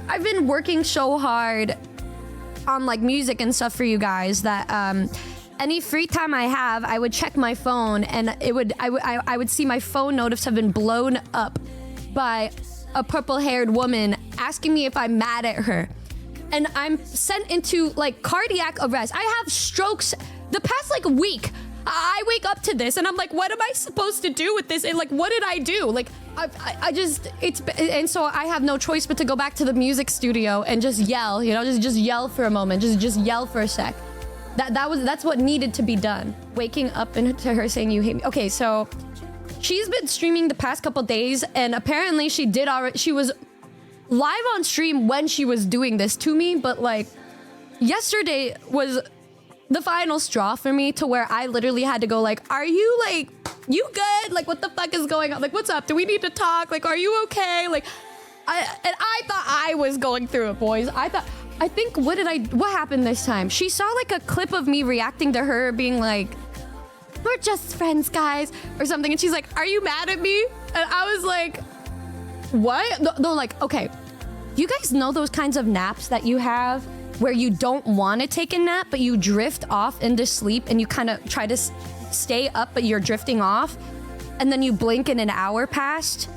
I've been working so hard on like music and stuff for you guys that any free time I have, I would check my phone and I would see my phone notice have been blown up by a purple-haired woman asking me if I'm mad at her. And I'm sent into like cardiac arrest. I have strokes the past like week. I wake up to this and I'm like, what am I supposed to do with this? And like, what did I do? Like, I just, and so I have no choice but to go back to the music studio and just yell, you know, just yell for a moment, just yell for a sec. That's what needed to be done. Waking up into her saying you hate me. Okay, so she's been streaming the past couple days and apparently she was live on stream when she was doing this to me, but like yesterday was the final straw for me to where I literally had to go like, are you like, you good? Like, what the fuck is going on? Like, what's up? Do we need to talk? Like, are you okay? Like, I thought I was going through it, boys. I think, what happened this time? She saw like a clip of me reacting to her being like, we're just friends, guys, or something. And she's like, are you mad at me? And I was like, what? No, like, okay. You guys know those kinds of naps that you have where you don't want to take a nap, but you drift off into sleep and you kind of try to stay up, but you're drifting off. And then you blink and an hour passed.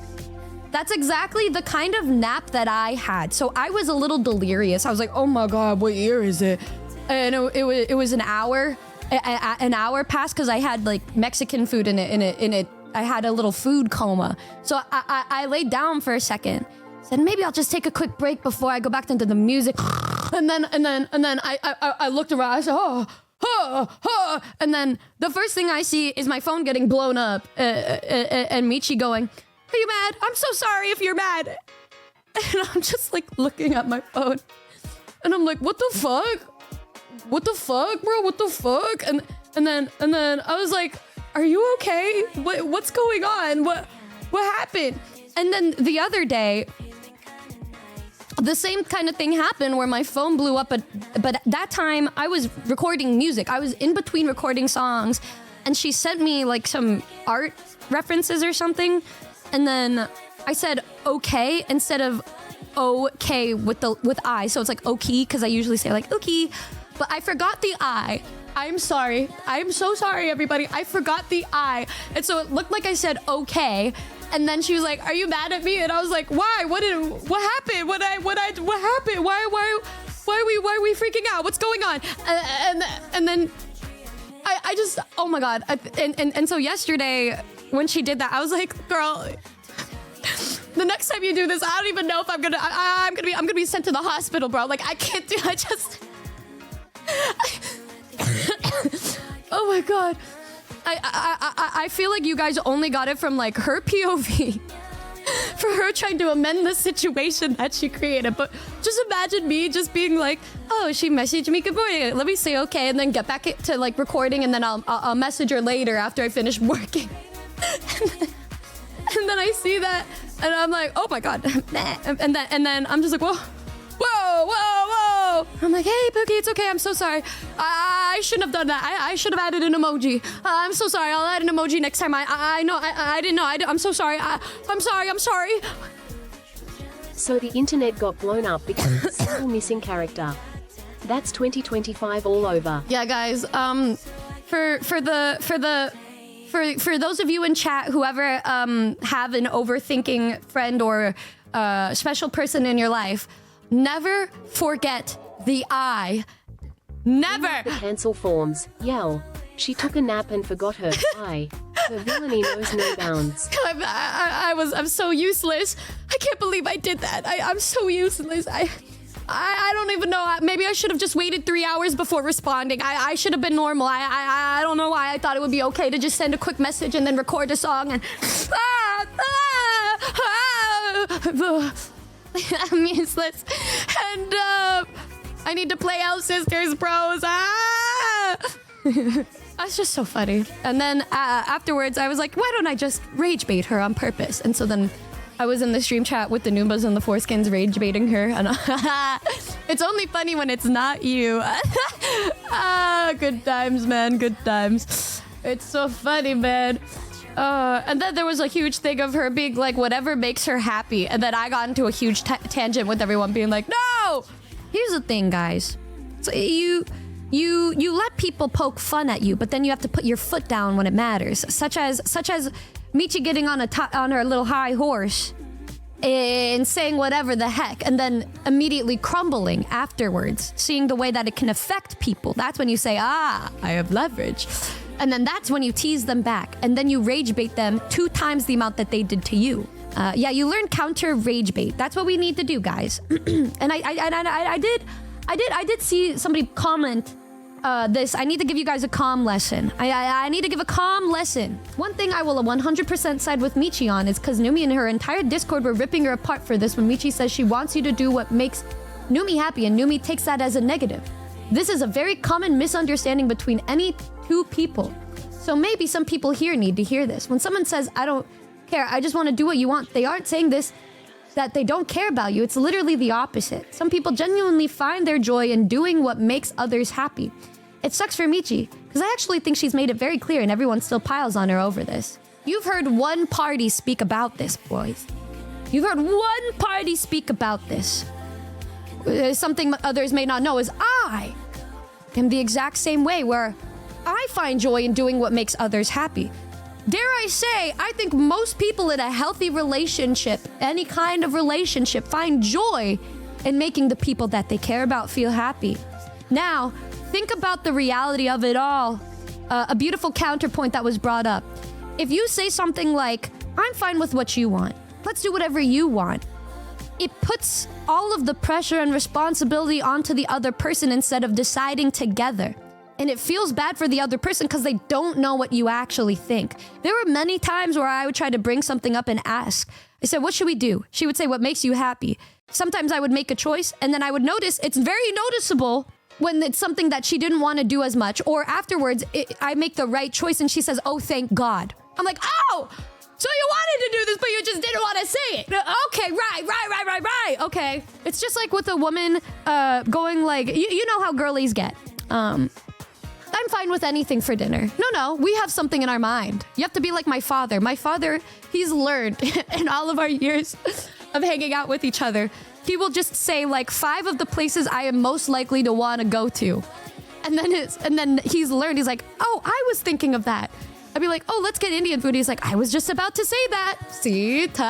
That's exactly the kind of nap that I had. So I was a little delirious. I was like, oh my God, what year is it? And it was an hour. An hour passed because I had like Mexican food in it. I had a little food coma. So I laid down for a second. Said maybe I'll just take a quick break before I go back into the music. And then I looked around. I said, and then the first thing I see is my phone getting blown up and Michi going, are you mad? I'm so sorry if you're mad. And I'm just like looking at my phone and I'm like, what the fuck? What the fuck, bro? What the fuck? And then I was like, are you okay? What's going on? What happened? And then the other day, the same kind of thing happened where my phone blew up, but that time I was recording music. I was in between recording songs and she sent me like some art references or something. And then I said, okay, instead of okay with I. So it's like okay, because I usually say like okay, but I forgot the I. I'm sorry. I'm so sorry, everybody. I forgot the I. And so it looked like I said okay. And then she was like, are you mad at me? And I was like, why? What happened? What happened? Why are we freaking out? What's going on? And then I just, oh my God. And so yesterday when she did that, I was like, girl, the next time you do this, I don't even know if I'm gonna be sent to the hospital, bro. Like I can't do, oh my God. I feel like you guys only got it from like her POV for her trying to amend the situation that she created. But just imagine me just being like, oh, she messaged me, good morning. Let me say okay, and then get back to like recording, and then I'll message her later after I finish working. and then I see that, and I'm like, oh my God. and then I'm just like, whoa. I'm like, hey, Pookie, it's okay. I'm so sorry. I shouldn't have done that. I should have added an emoji. I'm so sorry. I'll add an emoji next time. I know. I didn't know. I'm so sorry. I'm sorry. So the internet got blown up because of a single missing character. That's 2025 all over. Yeah, guys. For those of you in chat who ever have an overthinking friend or special person in your life, never forget the I. Never. The cancel forms. Yell. She took a nap and forgot her I. Her villainy knows no bounds. I'm so useless. I can't believe I did that. I'm so useless. I don't even know. Maybe I should have just waited 3 hours before responding. I should have been normal. I don't know why I thought it would be okay to just send a quick message and then record a song and I'm useless. And I need to play L Sisters Bros. That's just so funny. And then afterwards, I was like, why don't I just rage bait her on purpose? And so then I was in the stream chat with the Noombas and the Foreskins rage baiting her. And it's only funny when it's not you. Good times, man. Good times. It's so funny, man. And then there was a huge thing of her being like, whatever makes her happy. And then I got into a huge tangent with everyone being like, no! Here's the thing, guys. So you let people poke fun at you, but then you have to put your foot down when it matters. Such as Michi getting on her little high horse and saying whatever the heck, and then immediately crumbling afterwards, seeing the way that it can affect people. That's when you say, I have leverage. And then that's when you tease them back, and then you rage bait them 2 times the amount that they did to you. Yeah, you learn counter rage bait. That's what we need to do, guys. And I did see somebody comment this. I need to give you guys a calm lesson. I need to give a calm lesson. One thing I will 100% side with Michi on is because Numi and her entire Discord were ripping her apart for this when Michi says she wants you to do what makes Numi happy, and Numi takes that as a negative. This is a very common misunderstanding between any 2 people. So maybe some people here need to hear this. When someone says, I don't care, I just want to do what you want, they aren't saying this that they don't care about you. It's literally the opposite. Some people genuinely find their joy in doing what makes others happy. It sucks for Michi, because I actually think she's made it very clear and everyone still piles on her over this. You've heard one party speak about this, boys. You've heard one party speak about this. Something others may not know is I am the exact same way, where I find joy in doing what makes others happy. Dare I say, I think most people in a healthy relationship, any kind of relationship, find joy in making the people that they care about feel happy. Now, think about the reality of it all. A beautiful counterpoint that was brought up. If you say something like, I'm fine with what you want, let's do whatever you want, it puts all of the pressure and responsibility onto the other person instead of deciding together. And it feels bad for the other person because they don't know what you actually think. There were many times where I would try to bring something up and ask. I said, what should we do? She would say, what makes you happy? Sometimes I would make a choice, and then I would notice it's very noticeable when it's something that she didn't want to do as much. Or afterwards, I make the right choice and she says, oh, thank God. I'm like, oh, so you wanted to do this, but you just didn't want to say it. Okay, right. Okay. It's just like with a woman going like, you know how girlies get. I'm fine with anything for dinner. No, we have something in our mind. You have to be like my father. My father, he's learned in all of our years of hanging out with each other. He will just say like 5 of the places I am most likely to want to go to. And then he's learned, he's like, oh, I was thinking of that. I'd be like, oh, let's get Indian food. He's like, I was just about to say that. Sita.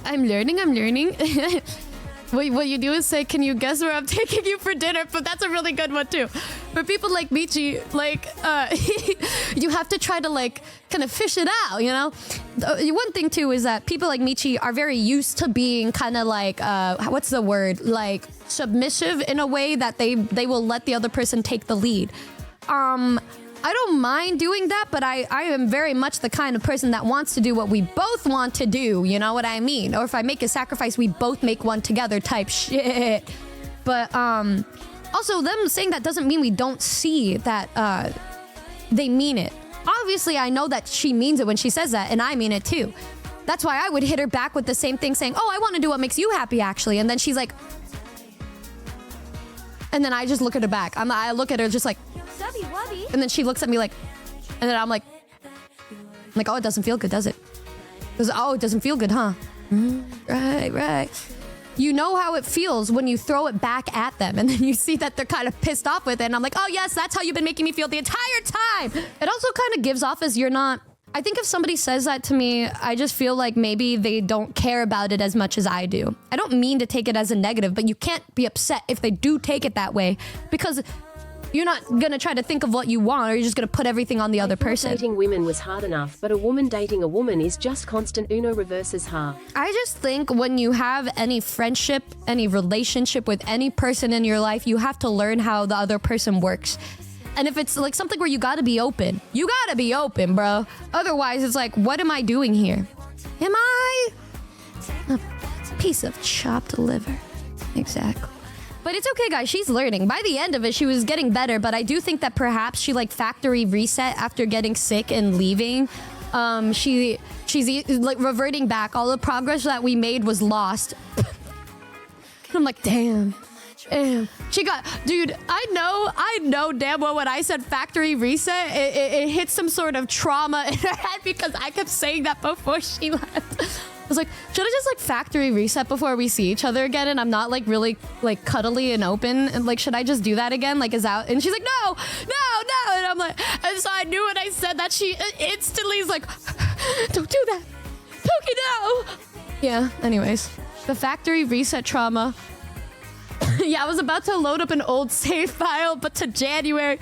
I'm learning. What you do is say, can you guess where I'm taking you for dinner? But that's a really good one too. For people like Michi, like, you have to try to like kind of fish it out, you know? One thing too is that people like Michi are very used to being kind of like, what's the word? Like submissive in a way that they will let the other person take the lead. I don't mind doing that, but I am very much the kind of person that wants to do what we both want to do, you know what I mean? Or if I make a sacrifice, we both make one together type shit. But also them saying that doesn't mean we don't see that they mean it. Obviously, I know that she means it when she says that, and I mean it too. That's why I would hit her back with the same thing saying, oh, I want to do what makes you happy actually. And then she's like, and then I just look at her back. I look at her just like, and then she looks at me like, and then I'm like, oh, it doesn't feel good, does it? Goes, oh, it doesn't feel good, huh? Right. You know how it feels when you throw it back at them, and then you see that they're kind of pissed off with it, and I'm like, oh yes, that's how you've been making me feel the entire time. It also kind of gives off as you're not. I think if somebody says that to me, I just feel like maybe they don't care about it as much as I do. I don't mean to take it as a negative, but you can't be upset if they do take it that way, because you're not gonna try to think of what you want, or you're just gonna put everything on the other person. Dating women was hard enough, but a woman dating a woman is just constant Uno reverses her. I just think when you have any friendship, any relationship with any person in your life, you have to learn how the other person works. And if it's like something where you gotta be open, bro. Otherwise, it's like, what am I doing here? Am I a piece of chopped liver? Exactly. But it's okay, guys. She's learning. By the end of it, she was getting better. But I do think that perhaps she like factory reset after getting sick and leaving. She's like reverting back. All the progress that we made was lost. I'm like, damn. She got, dude, I know damn well when I said factory reset, it hit some sort of trauma in her head because I kept saying that before she left. I was like, should I just like factory reset before we see each other again? And I'm not like really like cuddly and open. And like, should I just do that again? Like, is out? And she's like, no. And I'm like, and so I knew when I said that, she instantly is like, don't do that. Pookie, no. Yeah, anyways, the factory reset trauma. Yeah, I was about to load up an old save file, but to January.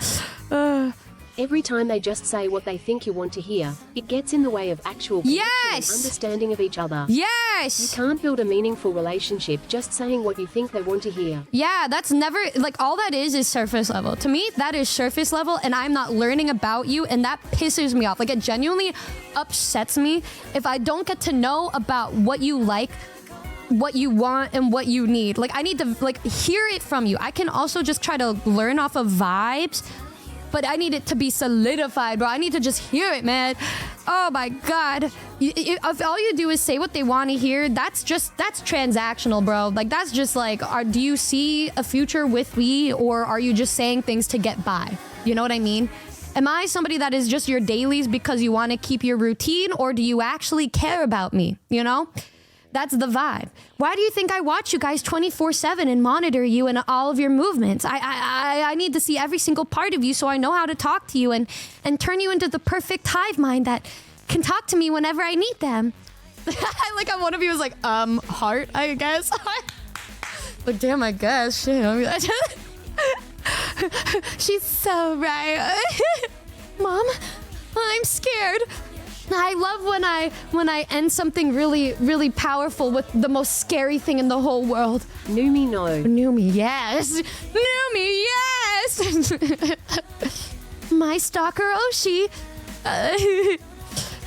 Every time they just say what they think you want to hear, it gets in the way of actual connection and understanding of each other. Yes! You can't build a meaningful relationship just saying what you think they want to hear. Yeah, that's never, like, all that is surface level. To me, that is surface level, and I'm not learning about you, and that pisses me off. Like, it genuinely upsets me if I don't get to know about what you like, what you want, and what you need. Like, I need to, like, hear it from you. I can also just try to learn off of vibes, but I need it to be solidified, bro. I need to just hear it, man. Oh my God. If all you do is say what they want to hear, that's transactional, bro. Like, that's just like, do you see a future with me, or are you just saying things to get by? You know what I mean? Am I somebody that is just your dailies because you want to keep your routine, or do you actually care about me? You know? That's the vibe. Why do you think I watch you guys 24/7 and monitor you and all of your movements? I need to see every single part of you so I know how to talk to you and turn you into the perfect hive mind that can talk to me whenever I need them. Like, one of you was like, heart, I guess. But damn, I guess. Shit. She's so right. Mom, I'm scared. I love when I end something really, really powerful with the most scary thing in the whole world. Numi, no. Numi, yes. Numi, yes. My stalker Oshi.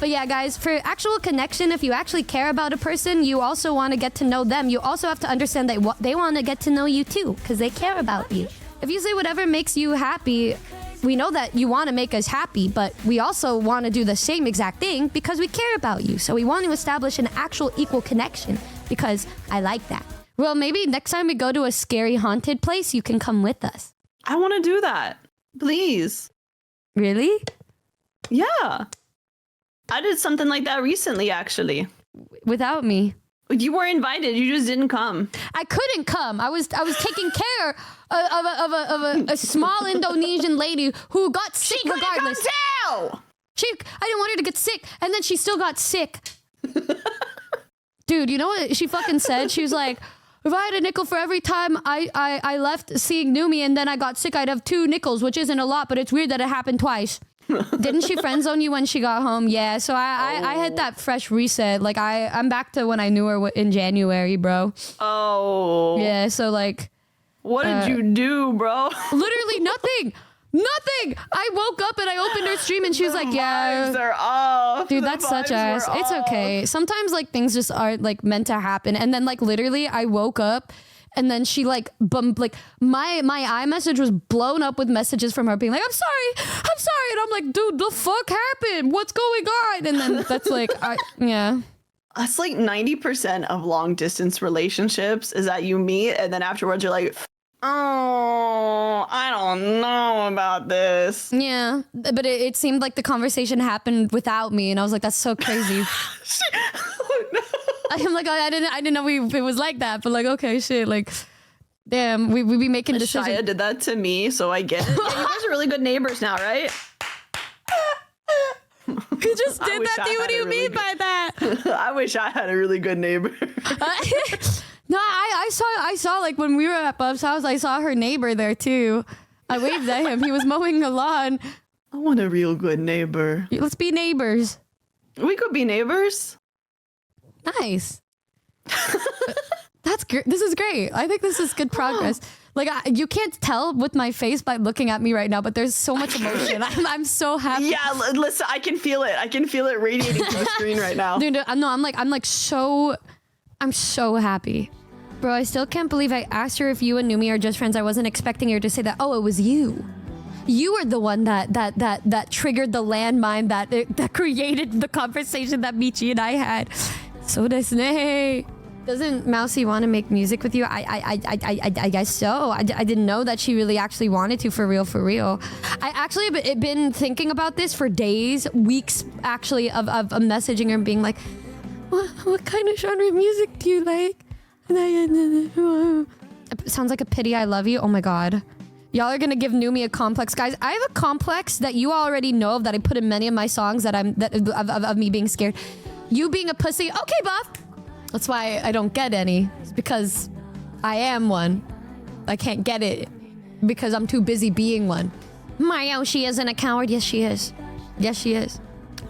But yeah, guys, for actual connection, if you actually care about a person, you also want to get to know them. You also have to understand that they want to get to know you too, because they care about you. If you say whatever makes you happy, we know that you want to make us happy, but we also want to do the same exact thing because we care about you. So we want to establish an actual equal connection because I like that. Well, maybe next time we go to a scary haunted place, you can come with us. I want to do that. Please. Really? Yeah. I did something like that recently, actually. Without me. You were invited. You just didn't come. I couldn't come. I was taking care of a small Indonesian lady who got sick regardless. Come too! I didn't want her to get sick, and then she still got sick. Dude, you know what she fucking said? She was like, if I had a nickel for every time I left seeing Numi and then I got sick, I'd have 2 nickels, which isn't a lot, but it's weird that it happened twice. Didn't she friend zone you when she got home? Yeah, so I had that fresh reset. Like, I'm back to when I knew her in January, bro. Oh. Yeah, so like... What did you do, bro? Literally nothing. Nothing. I woke up and I opened her stream and she was like, yeah. Vibes are off. Dude, that's such ass. It's okay. Sometimes like things just aren't like meant to happen. And then like literally I woke up and then she like my iMessage was blown up with messages from her being like, I'm sorry. And I'm like, dude, the fuck happened? What's going on? And then that's like, yeah. That's like 90% of long distance relationships is that you meet and then afterwards you're like, oh, I don't know about this. Yeah, but it seemed like the conversation happened without me, and I was like, that's so crazy. Oh, no. I'm like, I didn't know it was like that, but like, okay, shit, like, damn, we be making decisions. Shia did that to me, so I get it. Yeah, you guys are really good neighbors now, right? You just did that to you? What do you mean by that? I wish I had a really good neighbor. No, I saw like when we were at Bub's house, I saw her neighbor there too. I waved at him. He was mowing the lawn. I want a real good neighbor. Let's be neighbors. We could be neighbors. Nice. That's great. This is great. I think this is good progress. Like, you can't tell with my face by looking at me right now, but there's so much emotion. I'm so happy. Yeah, listen, I can feel it. I can feel it radiating to the screen right now. Dude, I'm so happy. Bro, I still can't believe I asked her if you and Numi are just friends. I wasn't expecting her to say that. Oh, it was you. You were the one that triggered the landmine that created the conversation that Michi and I had. So desu ne. Doesn't Mousy want to make music with you? I guess so. I didn't know that she really actually wanted to, for real, for real. I actually have been thinking about this for days, weeks, actually, of messaging her and being like, what kind of genre of music do you like? It sounds like a pity I love you. Oh my god. Y'all are gonna give Numi a complex. Guys, I have a complex that you already know of, that I put in many of my songs, of me being scared. You being a pussy. Okay, buff. That's why I don't get any. It's because I am one. I can't get it because I'm too busy being one. Mario, she isn't a coward. Yes, she is. Yes, she is.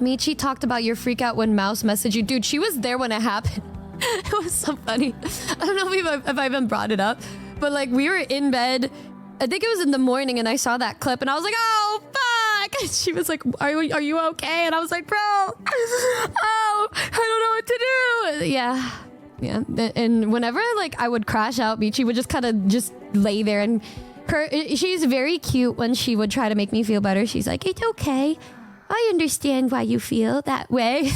Michi talked about your freak out when Mouse messaged you. Dude, she was there when it happened. It was so funny. I don't know if I even brought it up, but like we were in bed. I think it was in the morning, and I saw that clip, and I was like, "Oh fuck!" And she was like, "Are you okay?" And I was like, "Bro, oh, I don't know what to do." Yeah. And whenever I would crash out, Michi would just kind of just lay there, and she's very cute when she would try to make me feel better. She's like, "It's okay. I understand why you feel that way."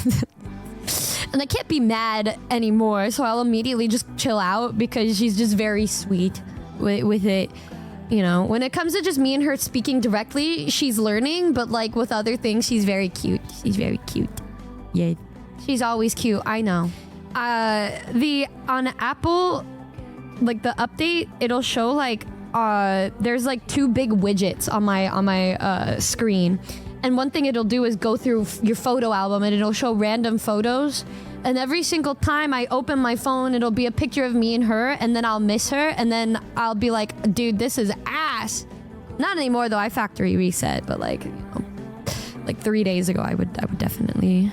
And I can't be mad anymore, so I'll immediately just chill out because she's just very sweet with it. You know, when it comes to just me and her speaking directly, she's learning, but like with other things, she's very cute. She's very cute. Yeah. She's always cute, I know. On Apple, like the update, it'll show like there's like 2 big widgets on my screen. And one thing it'll do is go through your photo album, and it'll show random photos. And every single time I open my phone, it'll be a picture of me and her, and then I'll miss her, and then I'll be like, dude, this is ass. Not anymore though, I factory reset, but like, you know, like 3 days ago, I would definitely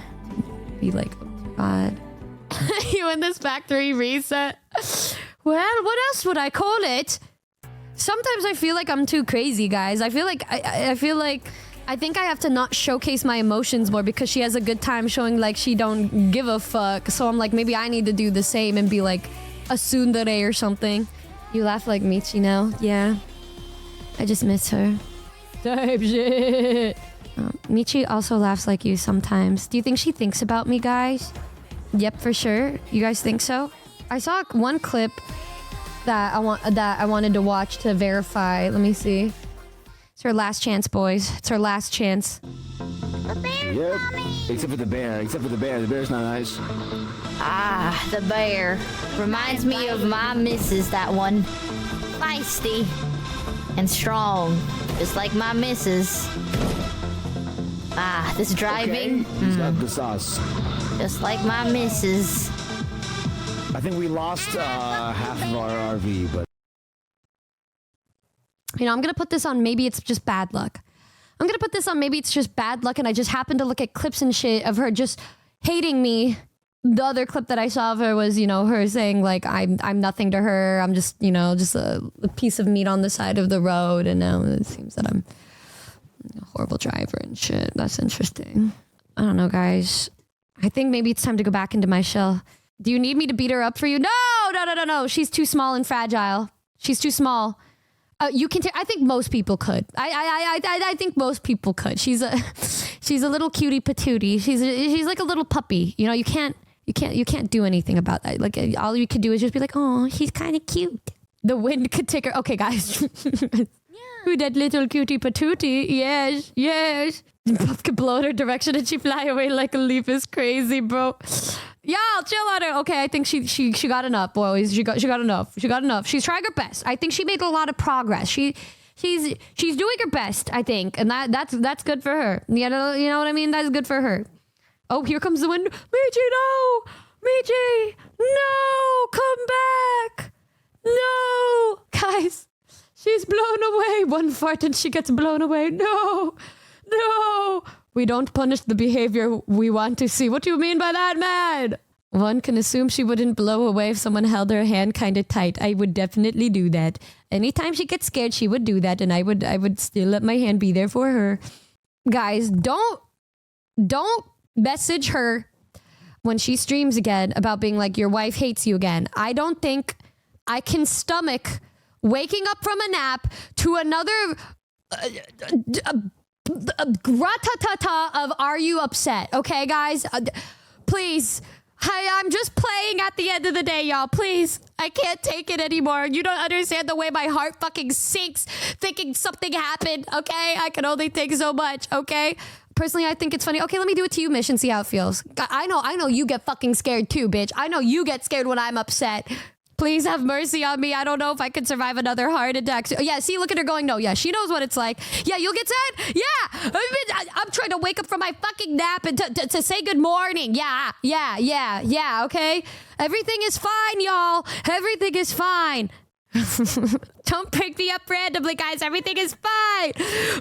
be like, oh god. You in this factory reset? Well, what else would I call it? Sometimes I feel like I'm too crazy, guys. I feel like I think I have to not showcase my emotions more because she has a good time showing like she don't give a fuck. So I'm like, maybe I need to do the same and be like a tsundere or something. You laugh like Michi now? Yeah. I just miss her. Type shit. Michi also laughs like you sometimes. Do you think she thinks about me, guys? Yep, for sure. You guys think so? I saw one clip that I wanted to watch to verify. Let me see. It's her last chance, boys. It's her last chance. The bear's coming! Except for the bear. The bear's not nice. Ah, the bear. Reminds me of my missus, that one. Feisty. And strong. Just like my missus. Ah, this driving. Okay. He's got the sauce. Just like my missus. I think we lost half of our RV, but... You know, I'm going to put this on maybe it's just bad luck. I'm going to put this on maybe it's just bad luck, and I just happened to look at clips and shit of her just hating me. The other clip that I saw of her was, you know, her saying, like, I'm nothing to her. I'm just, you know, just a piece of meat on the side of the road. And now it seems that I'm a horrible driver and shit. That's interesting. I don't know, guys. I think maybe it's time to go back into my shell. Do you need me to beat her up for you? No. She's too small and fragile. She's too small. You can. I think most people could. I think most people could. She's a little cutie patootie. She's like a little puppy. You know, you can't do anything about that. Like all you could do is just be like, oh, she's kind of cute. The wind could take her. Okay, guys. Who that little cutie patootie? Yes. Puff could blow in her direction and she fly away like a leaf. Is crazy, bro. Y'all chill on her. Okay, I think she got enough, boys. She got enough. She's trying her best. I think she made a lot of progress. She's doing her best, I think, and that's good for her. You know what I mean? That's good for her. Oh, here comes the wind. Michi, no, come back. No, guys, she's blown away. One fart and she gets blown away. No. We don't punish the behavior we want to see. What do you mean by that, man? One can assume she wouldn't blow away if someone held her hand kind of tight. I would definitely do that. Anytime she gets scared, she would do that, and I would still let my hand be there for her. Guys, don't message her when she streams again about being like, your wife hates you again. I don't think I can stomach waking up from a nap to another gratata of are you upset? Okay, guys? Please, I'm just playing at the end of the day, y'all. Please. I can't take it anymore. You don't understand the way my heart fucking sinks thinking something happened, okay? I can only take so much, okay? Personally, I think it's funny. Okay, let me do it to you, Mish, and see how it feels. I know you get fucking scared too, bitch. I know you get scared when I'm upset. Please have mercy on me. I don't know if I could survive another heart attack. Yeah, see, look at her going, no, yeah, she knows what it's like. Yeah, you'll get sad? Yeah. I'm trying to wake up from my fucking nap and to say good morning. Yeah, okay? Everything is fine, y'all. Everything is fine. Don't pick me up randomly, guys. Everything is fine.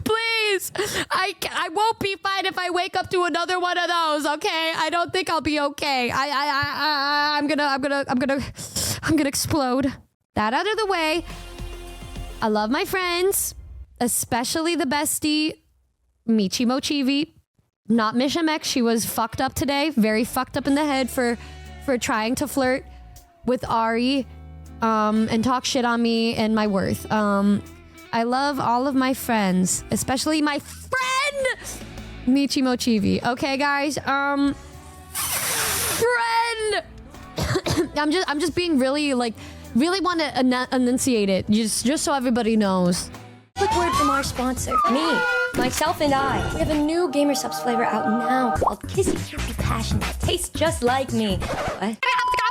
Please. I won't be fine if I wake up to another one of those, okay? I don't think I'll be okay. I'm gonna explode. That out of the way. I love my friends, especially the bestie, Michi Mochivi. Not Mishamek. She was fucked up today. Very fucked up in the head for trying to flirt with Ari. And talk shit on me and my worth. I love all of my friends, especially my friend Michi Mochivi. Okay, guys. Friend. I'm just being really want to enunciate it just so everybody knows. Quick word from our sponsor, me, myself, and I. We have a new Gamer Subs flavor out now called Kissy Kissy Passion that tastes just like me. What?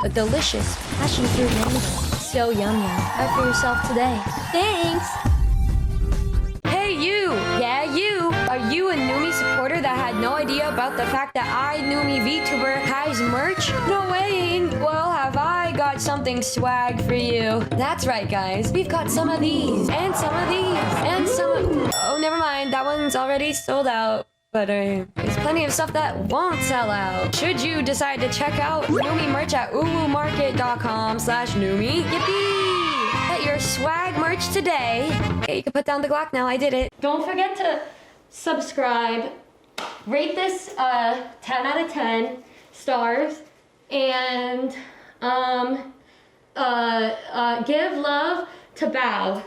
A delicious passion fruit mango. So yum yum. Try for yourself today. Thanks! Hey you! Yeah, you! Are you a Numi supporter that had no idea about the fact that Numi Vtuber has merch? No way! Well, have I got something swag for you. That's right, guys. We've got some of these, and some of these, and some of... Oh, never mind. That one's already sold out. But there's plenty of stuff that won't sell out. Should you decide to check out Numi merch at uwumarket.com/Numi. Yippee! Get your swag merch today. Okay, you can put down the Glock now. I did it. Don't forget to subscribe. Rate this 10 out of 10 stars. And give love to Bao.